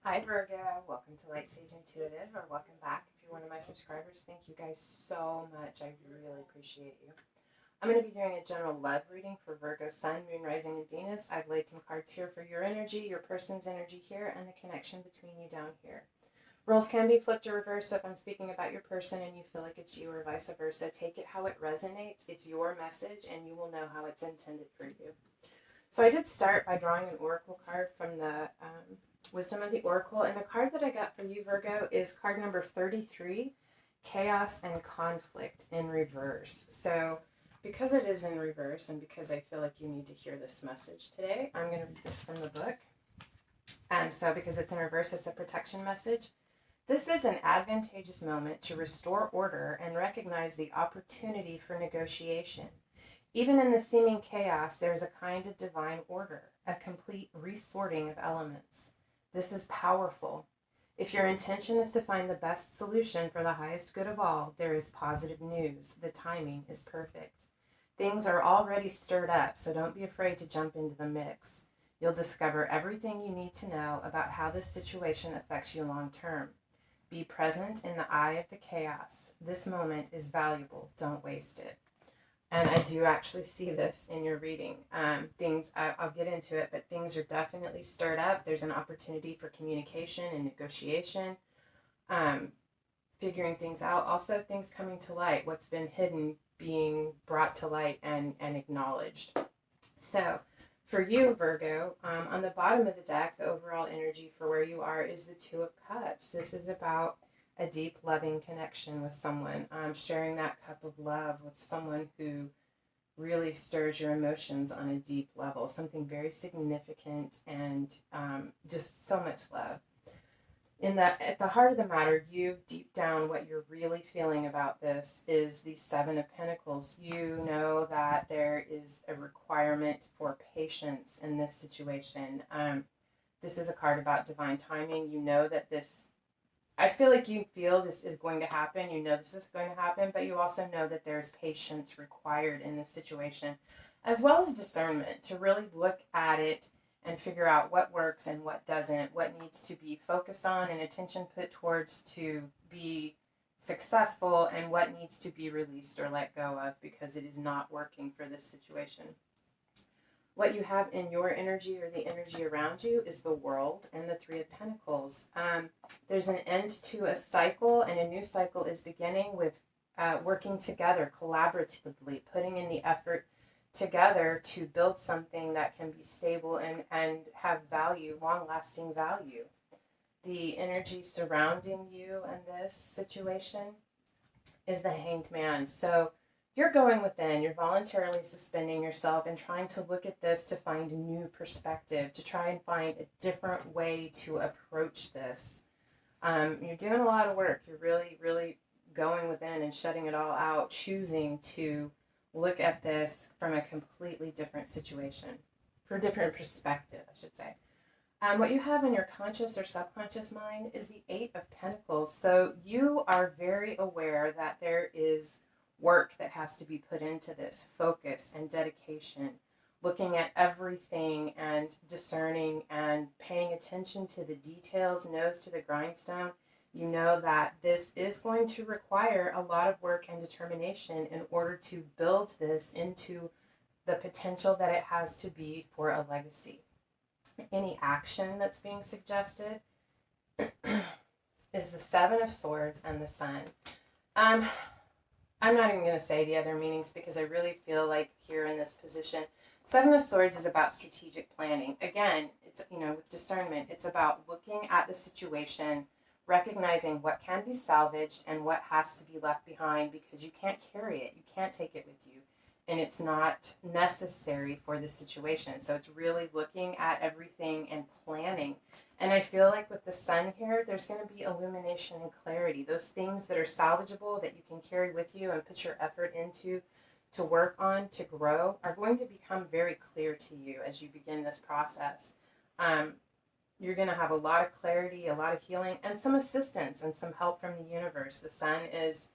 Hi Virgo, welcome to Lightsageintuitive, or welcome back if you're one of my subscribers. Thank you guys so much. I really appreciate you. I'm going to be doing a general love reading for Virgo, Sun, Moon, Rising, and Venus. I've laid some cards here for your energy, your person's energy here, and the connection between you down here. Roles can be flipped or reversed, so if I'm speaking about your person and you feel like it's you or vice versa, take it how it resonates. It's your message, and you will know how it's intended for you. So I did start by drawing an oracle card from the Wisdom of the Oracle, and the card that I got for you, Virgo, is card number 33, Chaos and Conflict in Reverse. So because it is in reverse, and because I feel like you need to hear this message today, I'm going to read this from the book. So because it's in reverse, it's a protection message. This is an advantageous moment to restore order and recognize the opportunity for negotiation. Even in the seeming chaos, there is a kind of divine order, a complete resorting of elements. This is powerful. If your intention is to find the best solution for the highest good of all, there is positive news. The timing is perfect. Things are already stirred up, so don't be afraid to jump into the mix. You'll discover everything you need to know about how this situation affects you long term. Be present in the eye of the chaos. This moment is valuable. Don't waste it. And I do actually see this in your reading. I'll get into it, but things are definitely stirred up. There's an opportunity for communication and negotiation, figuring things out. Also, things coming to light, what's been hidden being brought to light and acknowledged. So for you, Virgo, on the bottom of the deck, the overall energy for where you are is the Two of Cups. This is about a deep, loving connection with someone, sharing that cup of love with someone who really stirs your emotions on a deep level, something very significant and just so much love. At the heart of the matter, you deep down, what you're really feeling about this is the Seven of Pentacles. You know that there is a requirement for patience in this situation. This is a card about divine timing. You know that I feel like you feel this is going to happen. You know this is going to happen, but you also know that there's patience required in this situation, as well as discernment to really look at it and figure out what works and what doesn't, what needs to be focused on and attention put towards to be successful, and what needs to be released or let go of because it is not working for this situation. What you have in your energy or the energy around you is the World and the Three of Pentacles. There's an end to a cycle, and a new cycle is beginning with working together collaboratively, putting in the effort together to build something that can be stable and have value, long-lasting value. The energy surrounding you in this situation is the Hanged Man. So you're going within, you're voluntarily suspending yourself and trying to look at this to find a new perspective, to try and find a different way to approach this. You're doing a lot of work. You're really, really going within and shutting it all out, choosing to look at this from a completely different situation, for a different perspective, I should say. What you have in your conscious or subconscious mind is the Eight of Pentacles. So you are very aware that there is work that has to be put into this, focus and dedication, looking at everything and discerning and paying attention to the details, nose to the grindstone. You know that this is going to require a lot of work and determination in order to build this into the potential that it has to be for a legacy. Any action that's being suggested is the Seven of Swords and the Sun. I'm not even going to say the other meanings because I really feel like here in this position, Seven of Swords is about strategic planning. Again, it's, with discernment, it's about looking at the situation, recognizing what can be salvaged and what has to be left behind because you can't carry it. You can't take it with you. And it's not necessary for this situation. So it's really looking at everything and planning. And I feel like with the Sun here, there's going to be illumination and clarity. Those things that are salvageable that you can carry with you and put your effort into, to work on, to grow, are going to become very clear to you as you begin this process. You're going to have a lot of clarity, a lot of healing, and some assistance and some help from the universe. The Sun is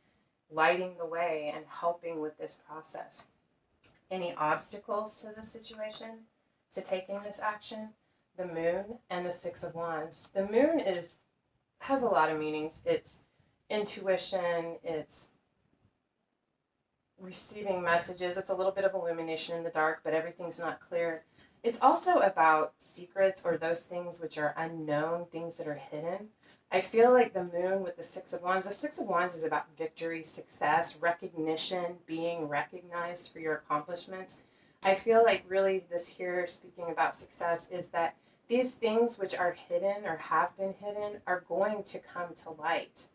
lighting the way and helping with this process. Any obstacles to this situation, to taking this action? the moon, and the Six of Wands. The moon has a lot of meanings. It's intuition, it's receiving messages, it's a little bit of illumination in the dark, but everything's not clear. It's also about secrets or those things which are unknown, things that are hidden. I feel like the moon with the Six of Wands is about victory, success, recognition, being recognized for your accomplishments. I feel like really this here, speaking about success, is that these things which are hidden or have been hidden are going to come to light.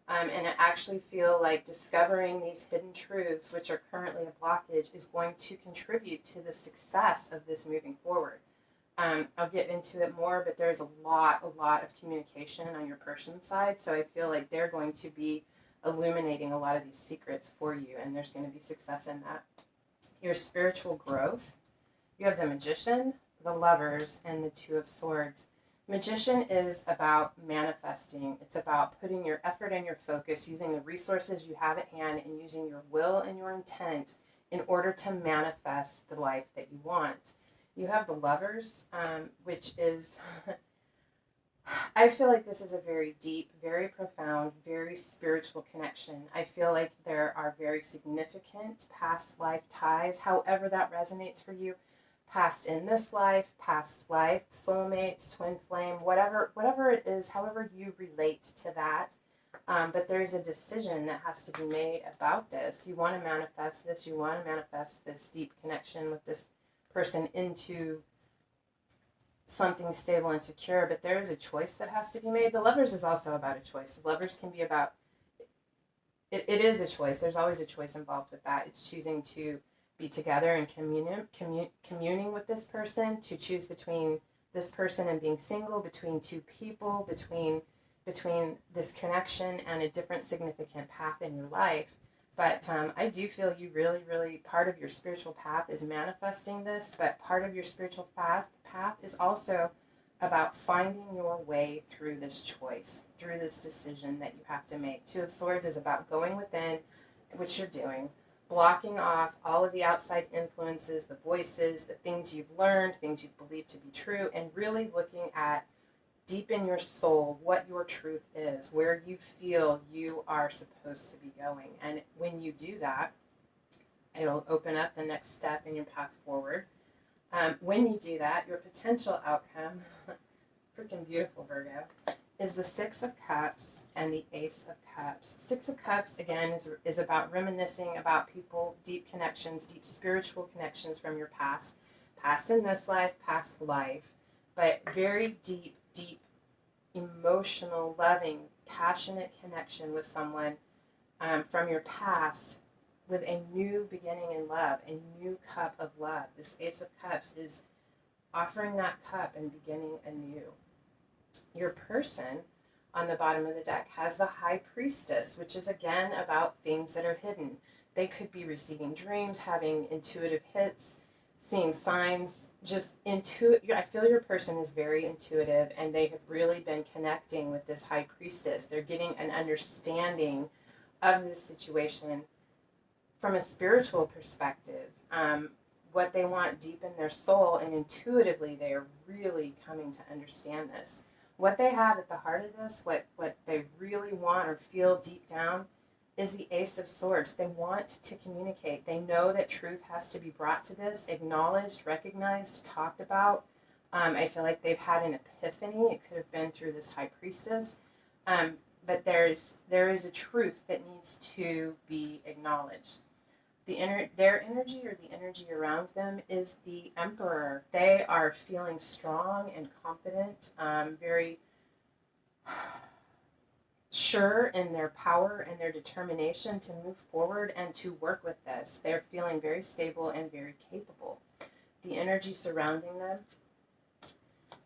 And I actually feel like discovering these hidden truths, which are currently a blockage, is going to contribute to the success of this moving forward. I'll get into it more, but there's a lot of communication on your person's side. So I feel like they're going to be illuminating a lot of these secrets for you, and there's going to be success in that. Your spiritual growth, you have the Magician, the Lovers, and the Two of Swords. Magician is about manifesting. It's about putting your effort and your focus, using the resources you have at hand, and using your will and your intent in order to manifest the life that you want. You have the Lovers, which is, I feel like this is a very deep, very profound, very spiritual connection. I feel like there are very significant past life ties, however that resonates for you. Past in this life, past life, soulmates, twin flame, whatever it is, however you relate to that. But there's a decision that has to be made about this. You want to manifest this. You want to manifest this deep connection with this person into something stable and secure. But there is a choice that has to be made. The Lovers is also about a choice. The Lovers can be about, it is a choice. There's always a choice involved with that. It's choosing to be together and communing with this person, to choose between this person and being single, between two people, between this connection and a different significant path in your life. But I do feel you really, part of your spiritual path is manifesting this, but part of your spiritual path is also about finding your way through this choice, through this decision that you have to make. Two of Swords is about going within, which you're doing, blocking off all of the outside influences, the voices, the things you've learned, things you've believed to be true, and really looking at deep in your soul what your truth is, where you feel you are supposed to be going. And when you do that, it'll open up the next step in your path forward. When you do that, your potential outcome, freaking beautiful, Virgo, is the Six of Cups and the Ace of Cups. Six of Cups, again, is about reminiscing about people, deep connections, deep spiritual connections from your past in this life, past life, but very deep, emotional, loving, passionate connection with someone from your past with a new beginning in love, a new cup of love. This Ace of Cups is offering that cup and beginning anew. Your person on the bottom of the deck has the High Priestess, which is again about things that are hidden. They could be receiving dreams, having intuitive hits, seeing signs, I feel your person is very intuitive, and they have really been connecting with this High Priestess. They're getting an understanding of this situation from a spiritual perspective, what they want deep in their soul, and intuitively they are really coming to understand this. What they have at the heart of this, what they really want or feel deep down, is the Ace of Swords. They want to communicate. They know that truth has to be brought to this, acknowledged, recognized, talked about. I feel like they've had an epiphany. It could have been through this High Priestess. But there is a truth that needs to be acknowledged. Their energy, or the energy around them, is the Emperor. They are feeling strong and confident, very sure in their power and their determination to move forward and to work with this. They're feeling very stable and very capable. The energy surrounding them,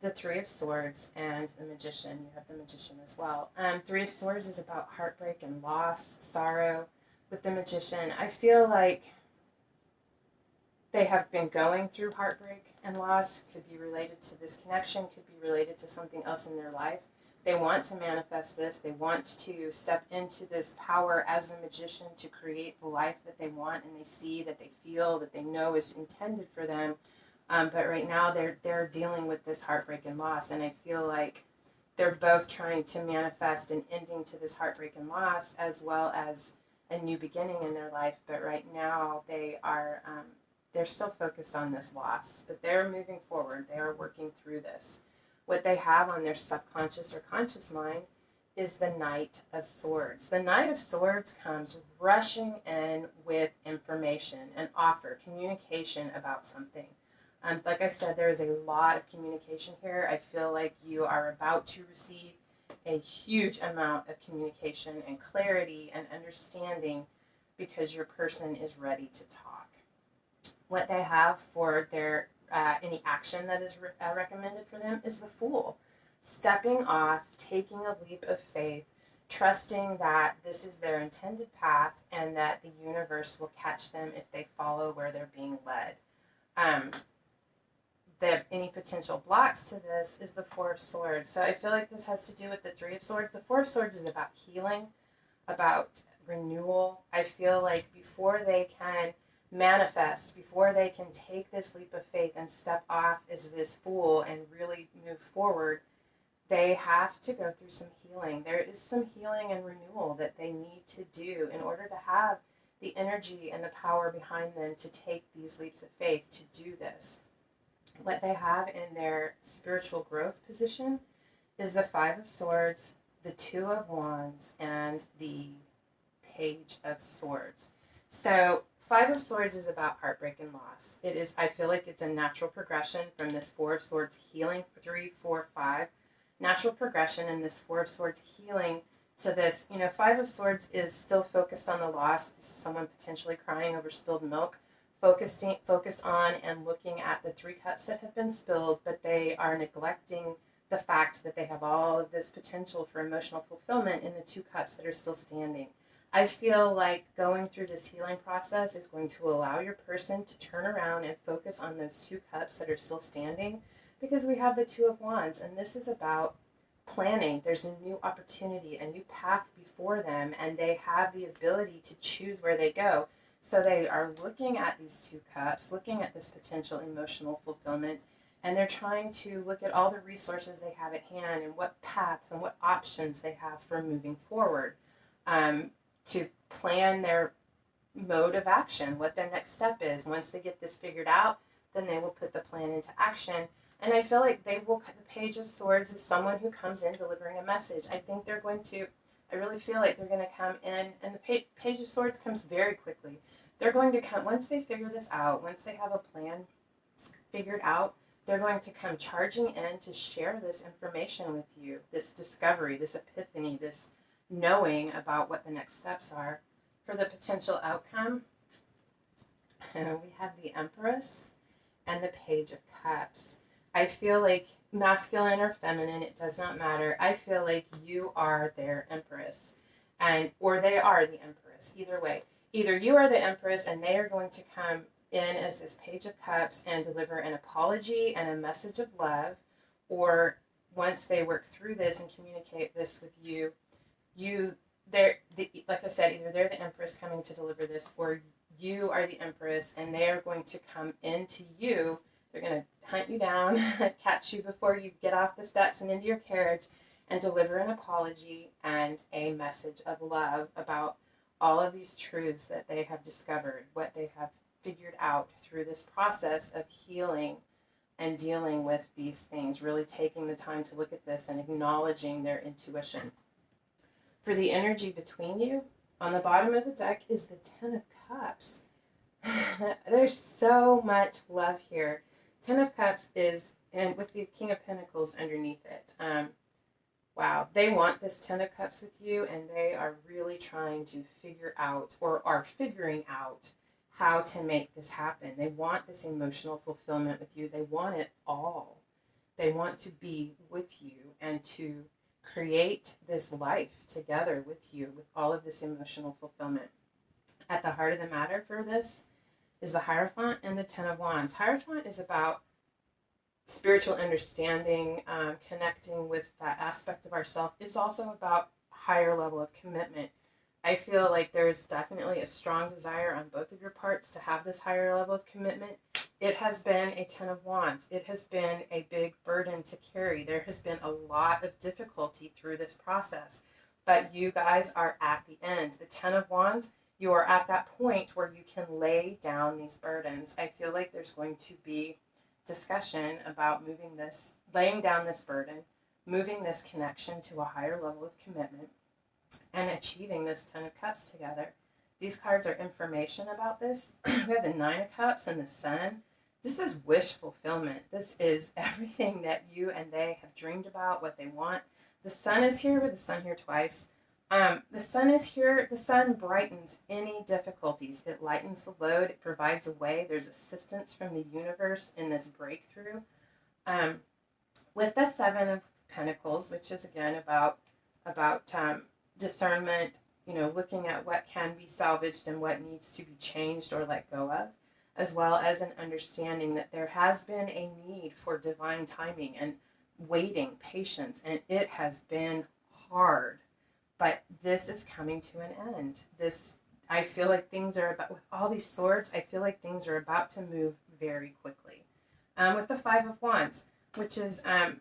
the Three of Swords and the Magician. You have the Magician as well. Three of Swords is about heartbreak and loss, sorrow. With the Magician, I feel like they have been going through heartbreak and loss. Could be related to this connection, could be related to something else in their life. They want to manifest this. They want to step into this power as the Magician to create the life that they want, and they see, that they feel, that they know is intended for them. But right now they're dealing with this heartbreak and loss, and I feel like they're both trying to manifest an ending to this heartbreak and loss as well as a new beginning in their life. But right now they're still focused on this loss, but they're moving forward. They are working through this. What they have on their subconscious or conscious mind is the Knight of Swords. The Knight of Swords comes rushing in with information, an offer, communication about something. Like I said, there is a lot of communication here. I feel like you are about to receive a huge amount of communication and clarity and understanding because your person is ready to talk. What they have for their any action that is recommended for them is the Fool. Stepping off, taking a leap of faith, trusting that this is their intended path and that the universe will catch them if they follow where they're being led. Any potential blocks to this is the Four of Swords. So I feel like this has to do with the Three of Swords. The Four of Swords is about healing, about renewal. I feel like before they can manifest, before they can take this leap of faith and step off as this Fool and really move forward, they have to go through some healing. There is some healing and renewal that they need to do in order to have the energy and the power behind them to take these leaps of faith to do this. What they have in their spiritual growth position is the Five of Swords, the Two of Wands, and the Page of Swords. So Five of Swords is about heartbreak and loss. It is, I feel like it's a natural progression from this Four of Swords healing, 3, 4, 5. Natural progression in this Four of Swords healing to this, Five of Swords is still focused on the loss. This is someone potentially crying over spilled milk, focused on and looking at the 3 cups that have been spilled, but they are neglecting the fact that they have all of this potential for emotional fulfillment in the 2 cups that are still standing. I feel like going through this healing process is going to allow your person to turn around and focus on those 2 cups that are still standing, because we have the Two of Wands, and this is about planning. There's a new opportunity, a new path before them, and they have the ability to choose where they go. So they are looking at these 2 cups, looking at this potential emotional fulfillment, and they're trying to look at all the resources they have at hand and what paths and what options they have for moving forward, to plan their mode of action, what their next step is. Once they get this figured out, then they will put the plan into action. And I feel like the Page of Swords is someone who comes in delivering a message. I really feel like they're going to come in, and the Page of Swords comes very quickly. They're going to come, once they figure this out, once they have a plan figured out, they're going to come charging in to share this information with you, this discovery, this epiphany, this knowing about what the next steps are. For the potential outcome, we have the Empress and the Page of Cups. I feel like masculine or feminine, it does not matter. I feel like you are their Empress, or they are the Empress. Either way, either you are the Empress and they are going to come in as this Page of Cups and deliver an apology and a message of love, or once they work through this and communicate this with you, like I said, either they're the Empress coming to deliver this, or you are the Empress and they are going to come into you. They're going to hunt you down, catch you before you get off the steps and into your carriage, and deliver an apology and a message of love about all of these truths that they have discovered, what they have figured out through this process of healing and dealing with these things, really taking the time to look at this and acknowledging their intuition. For the energy between you, on the bottom of the deck is the Ten of Cups. There's so much love here. Ten of Cups is, and with the King of Pentacles underneath it. Wow, they want this Ten of Cups with you, and they are really trying to figure out, or are figuring out, how to make this happen. They want this emotional fulfillment with you. They want it all. They want to be with you and to create this life together with you with all of this emotional fulfillment. At the heart of the matter for this is the Hierophant and the Ten of Wands. Hierophant is about spiritual understanding, connecting with that aspect of ourself. It's also about higher level of commitment, I feel like there's definitely a strong desire on both of your parts to have this higher level of commitment. It has been a Ten of Wands. It has been a big burden to carry. There has been a lot of difficulty through this process, but you guys are at the end. The Ten of Wands, you are at that point where you can lay down these burdens. I feel like there's going to be discussion about laying down this burden, moving this connection to a higher level of commitment, and achieving this Ten of Cups together. These cards are information about this. We have the Nine of Cups and the Sun. This is wish fulfillment. This is everything that you and they have dreamed about, what they want. The Sun is here, with the Sun here twice. The Sun is here. The Sun brightens any difficulties. It lightens the load. It provides a way. There's assistance from the universe in this breakthrough. With the Seven of Pentacles, which is again about discernment, looking at what can be salvaged and what needs to be changed or let go of, as well as an understanding that there has been a need for divine timing and waiting, patience, and it has been hard, but this is coming to an end. I feel like things are about, with all these swords, I feel like things are about to move very quickly. With the Five of Wands, which is, I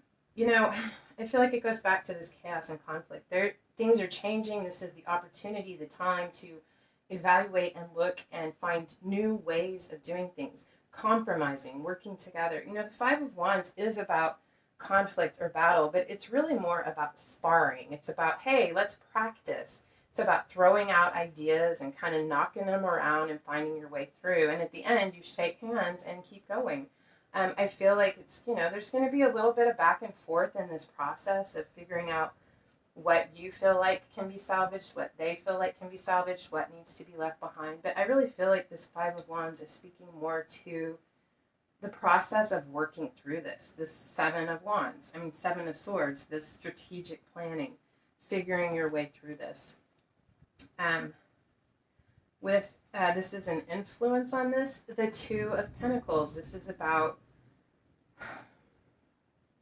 feel like it goes back to this chaos and conflict. Things are changing. This is the opportunity, the time to evaluate and look and find new ways of doing things, compromising, working together. The Five of Wands is about conflict or battle, but it's really more about sparring. It's about, hey, let's practice. It's about throwing out ideas and kind of knocking them around and finding your way through. And at the end, you shake hands and keep going. I feel like it's, there's going to be a little bit of back and forth in this process of figuring out what you feel like can be salvaged, what they feel like can be salvaged, what needs to be left behind. But I really feel like this Five of Wands is speaking more to the process of working through this Seven of Swords, this strategic planning, figuring your way through this. This is an influence on this, the Two of Pentacles. This is about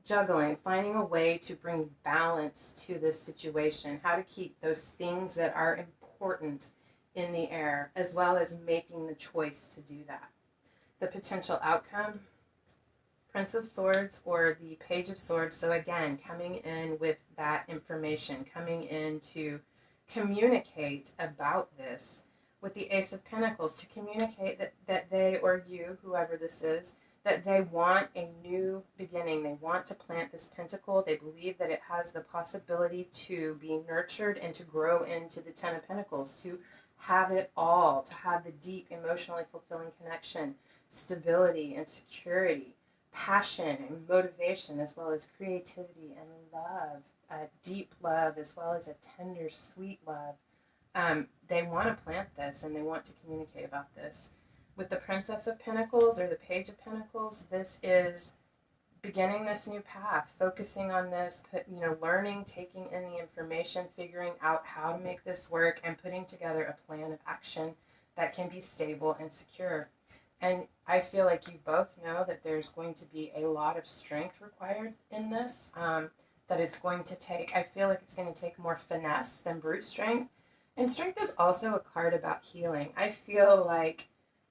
juggling, finding a way to bring balance to this situation, how to keep those things that are important in the air, as well as making the choice to do that. The potential outcome, Prince of Swords or the Page of Swords. So again, coming in with that information, coming in to communicate about this. With the Ace of Pentacles, to communicate that they or you, whoever this is, that they want a new beginning. They want to plant this pentacle. They believe that it has the possibility to be nurtured and to grow into the Ten of Pentacles, to have it all, to have the deep, emotionally fulfilling connection, stability and security, passion and motivation, as well as creativity and love, a deep love, as well as a tender, sweet love. They want to plant this and they want to communicate about this. With the Princess of Pentacles or the Page of Pentacles, this is beginning this new path, focusing on this, learning, taking in the information, figuring out how to make this work, and putting together a plan of action that can be stable and secure. And I feel like you both know that there's going to be a lot of strength required in this, that it's going to take, I feel like it's going to take more finesse than brute strength. And strength is also a card about healing. I feel like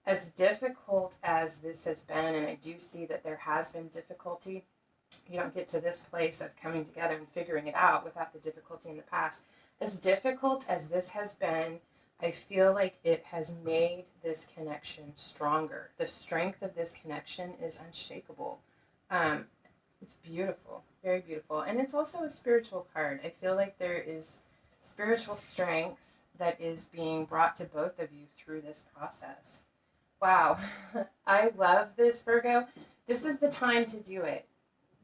as difficult as this has been, and I do see that there has been difficulty, you don't get to this place of coming together and figuring it out without the difficulty in the past. As difficult as this has been, I feel like it has made this connection stronger. The strength of this connection is unshakable. It's beautiful, very beautiful. And it's also a spiritual card. I feel like there is spiritual strength that is being brought to both of you through this process. Wow, I love this, Virgo. This is the time to do it.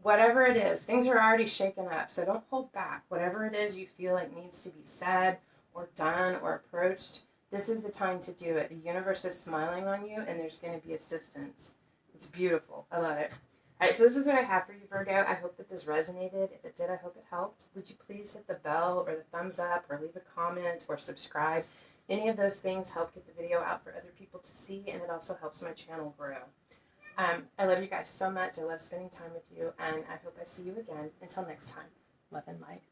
Whatever it is, things are already shaken up, so don't hold back. Whatever it is you feel like needs to be said or done or approached, this is the time to do it. The universe is smiling on you, and there's going to be assistance. It's beautiful. I love it. All right, so this is what I have for you, Virgo. I hope that this resonated. If it did, I hope it helped. Would you please hit the bell or the thumbs up or leave a comment or subscribe? Any of those things help get the video out for other people to see, and it also helps my channel grow. I love you guys so much. I love spending time with you, and I hope I see you again. Until next time, love and light.